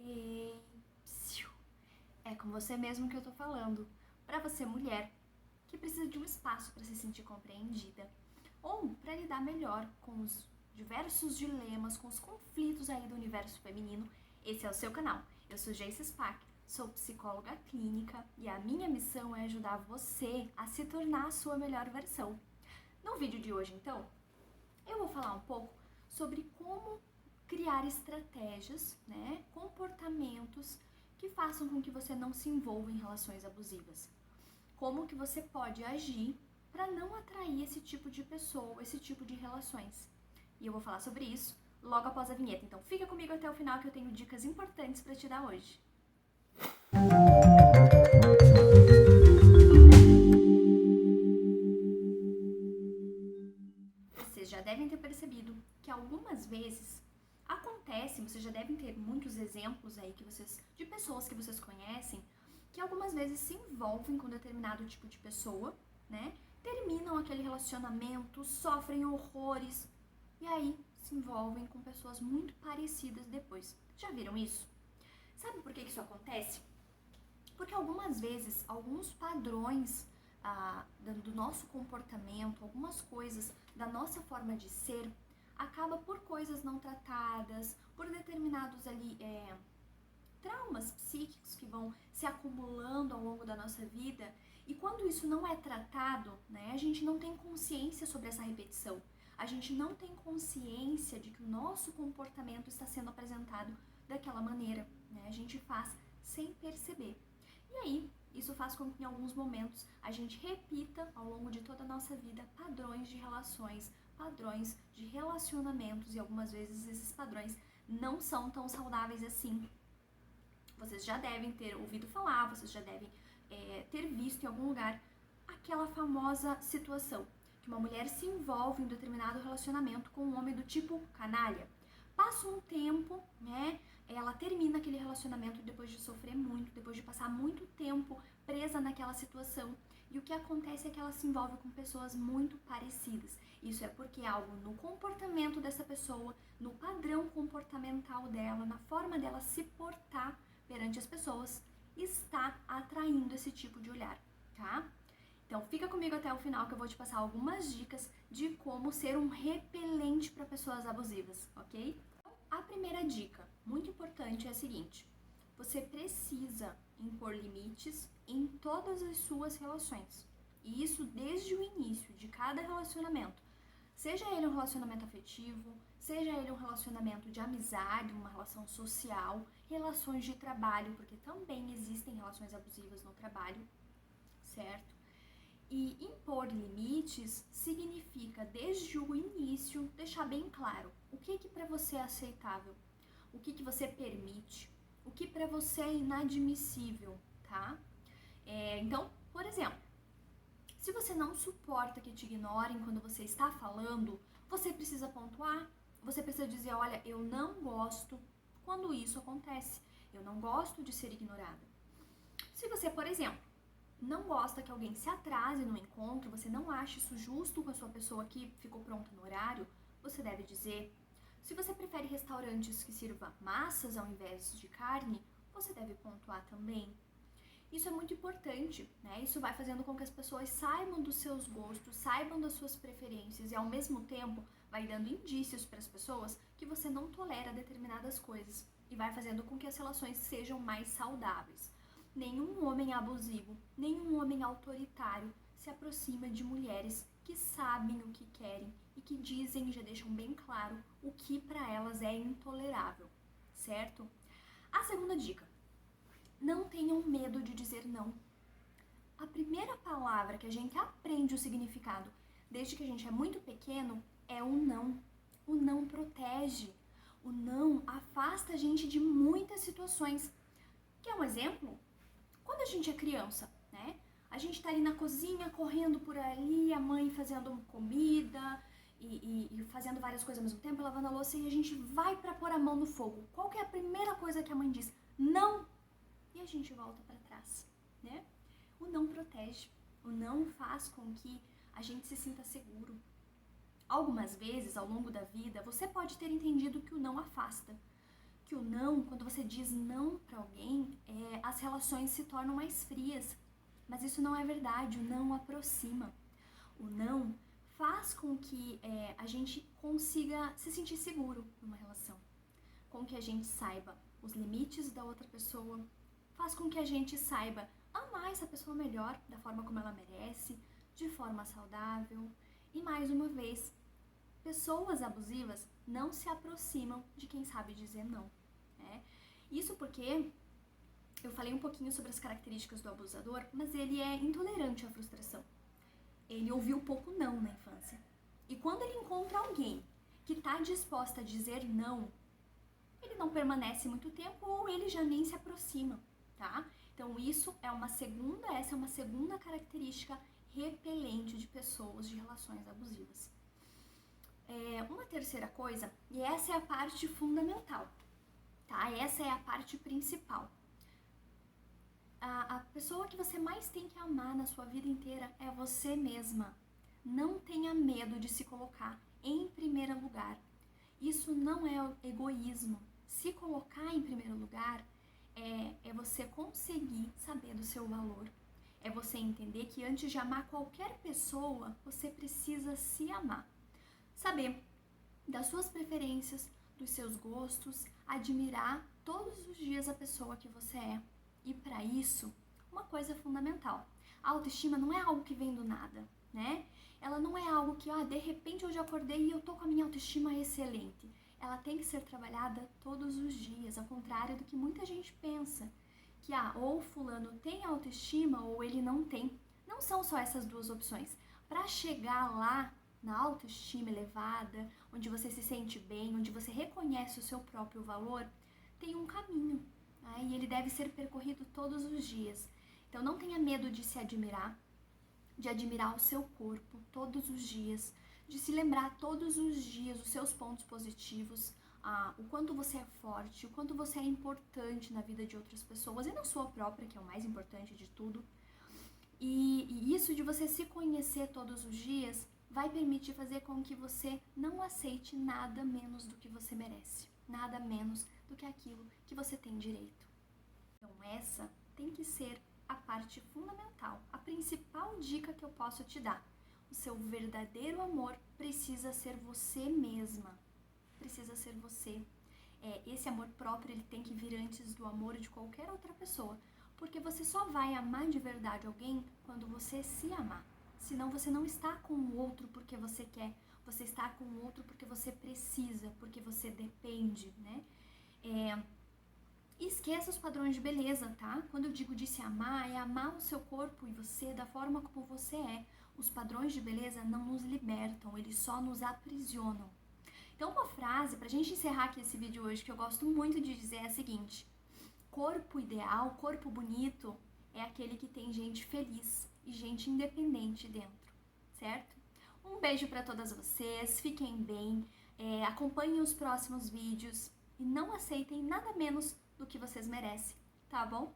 E... É com você mesmo que eu tô falando. Pra você, mulher, que precisa de um espaço para se sentir compreendida ou para lidar melhor com os diversos dilemas, com os conflitos aí do universo feminino, esse é o seu canal. Eu sou Jace Spack, sou psicóloga clínica e a minha missão é ajudar você a se tornar a sua melhor versão. No vídeo de hoje, então, eu vou falar um pouco sobre como criar estratégias, comportamentos que façam com que você não se envolva em relações abusivas. Como que você pode agir para não atrair esse tipo de pessoa, esse tipo de relações. E eu vou falar sobre isso logo após a vinheta. Então fica comigo até o final que eu tenho dicas importantes para te dar hoje. Vocês já devem ter percebido que algumas vezes acontece, vocês já devem ter muitos exemplos aí de pessoas que vocês conhecem, que algumas vezes se envolvem com determinado tipo de pessoa, terminam aquele relacionamento, sofrem horrores e aí se envolvem com pessoas muito parecidas depois. Já viram isso? Sabe por que isso acontece? Porque algumas vezes, alguns padrões do nosso comportamento, algumas coisas da nossa forma de ser, acaba por coisas não tratadas, por determinados ali traumas psíquicos que vão se acumulando ao longo da nossa vida. E quando isso não é tratado, a gente não tem consciência sobre essa repetição. A gente não tem consciência de que o nosso comportamento está sendo apresentado daquela maneira. A gente faz sem perceber. E aí, isso faz com que em alguns momentos a gente repita ao longo de toda a nossa vida padrões de relações, padrões de relacionamentos, e algumas vezes esses padrões não são tão saudáveis assim. Vocês já devem ter ouvido falar, vocês já devem ter visto em algum lugar aquela famosa situação que uma mulher se envolve em um determinado relacionamento com um homem do tipo canalha. Passa um tempo, ela termina aquele relacionamento depois de sofrer muito, depois de passar muito tempo presa naquela situação. E o que acontece é que ela se envolve com pessoas muito parecidas. Isso é porque algo no comportamento dessa pessoa, no padrão comportamental dela, na forma dela se portar perante as pessoas, está atraindo esse tipo de olhar, tá? Então fica comigo até o final que eu vou te passar algumas dicas de como ser um repelente para pessoas abusivas, ok? A primeira dica, muito importante, é a seguinte: você precisa impor limites em todas as suas relações. E isso desde o início de cada relacionamento. Seja ele um relacionamento afetivo, seja ele um relacionamento de amizade, uma relação social, relações de trabalho, porque também existem relações abusivas no trabalho, certo? E impor limites significa, desde o início, deixar bem claro o que para você é aceitável, o que você permite, o que para você é inadmissível, tá? Então, por exemplo, se você não suporta que te ignorem quando você está falando, você precisa pontuar, você precisa dizer, olha, eu não gosto quando isso acontece, eu não gosto de ser ignorada. Se você, por exemplo, não gosta que alguém se atrase no encontro, você não acha isso justo com a sua pessoa que ficou pronta no horário, você deve dizer. Se você prefere restaurantes que sirvam massas ao invés de carne, você deve pontuar também. Isso é muito importante, Isso vai fazendo com que as pessoas saibam dos seus gostos, saibam das suas preferências e ao mesmo tempo vai dando indícios para as pessoas que você não tolera determinadas coisas e vai fazendo com que as relações sejam mais saudáveis. Nenhum homem abusivo, nenhum homem autoritário se aproxima de mulheres que sabem o que querem e que dizem e já deixam bem claro o que para elas é intolerável, certo? A segunda dica: não tenham medo de dizer não. A primeira palavra que a gente aprende o significado desde que a gente é muito pequeno é o não. O não protege. O não afasta a gente de muitas situações. Quer um exemplo? Quando a gente é criança, A gente tá ali na cozinha, correndo por ali, a mãe fazendo comida e fazendo várias coisas ao mesmo tempo, lavando a louça, e a gente vai pra pôr a mão no fogo. Qual que é a primeira coisa que a mãe diz? Não! E a gente volta pra trás, O não protege, o não faz com que a gente se sinta seguro. Algumas vezes, ao longo da vida, você pode ter entendido que o não afasta. que o não, quando você diz não para alguém, as relações se tornam mais frias. Mas isso não é verdade, o não aproxima. O não faz com que a gente consiga se sentir seguro numa relação, com que a gente saiba os limites da outra pessoa, faz com que a gente saiba amar essa pessoa melhor, da forma como ela merece, de forma saudável. E mais uma vez, pessoas abusivas não se aproximam de quem sabe dizer não, né? Isso porque eu falei um pouquinho sobre as características do abusador, mas ele é intolerante à frustração. Ele ouviu pouco não na infância. E quando ele encontra alguém que está disposta a dizer não, ele não permanece muito tempo ou ele já nem se aproxima, tá? Então essa é uma segunda característica repelente de pessoas de relações abusivas. Uma terceira coisa, e essa é a parte fundamental, tá? Essa é a parte principal. A pessoa que você mais tem que amar na sua vida inteira é você mesma. Não tenha medo de se colocar em primeiro lugar. Isso não é egoísmo. Se colocar em primeiro lugar é você conseguir saber do seu valor. É você entender que antes de amar qualquer pessoa, você precisa se amar. Saber das suas preferências, dos seus gostos, admirar todos os dias a pessoa que você é. E para isso, uma coisa fundamental, a autoestima não é algo que vem do nada, né? Ela não é algo que, de repente hoje eu acordei e eu tô com a minha autoestima excelente. Ela tem que ser trabalhada todos os dias, ao contrário do que muita gente pensa, que ou fulano tem autoestima ou ele não tem. Não são só essas duas opções. Para chegar lá na autoestima elevada, onde você se sente bem, onde você reconhece o seu próprio valor, tem um caminho. E ele deve ser percorrido todos os dias. Então não tenha medo de se admirar, de admirar o seu corpo todos os dias, de se lembrar todos os dias os seus pontos positivos, o quanto você é forte, o quanto você é importante na vida de outras pessoas e na sua própria, que é o mais importante de tudo. E isso de você se conhecer todos os dias vai permitir fazer com que você não aceite nada menos do que você merece, nada menos do que aquilo que você tem direito. Então essa tem que ser a parte fundamental, a principal dica que eu posso te dar. O seu verdadeiro amor precisa ser você mesma, precisa ser você. Esse amor próprio ele tem que vir antes do amor de qualquer outra pessoa, porque você só vai amar de verdade alguém quando você se amar. Senão você não está com o outro porque você quer, você está com o outro porque você precisa, porque você depende, né? Esqueça os padrões de beleza, tá? Quando eu digo de se amar, é amar o seu corpo e você da forma como você é. Os padrões de beleza não nos libertam, eles só nos aprisionam. Então uma frase, pra gente encerrar aqui esse vídeo hoje, que eu gosto muito de dizer é a seguinte: corpo ideal, corpo bonito, é aquele que tem gente feliz e gente independente dentro, certo? Um beijo pra todas vocês, fiquem bem, acompanhem os próximos vídeos e não aceitem nada menos do que vocês merecem, tá bom?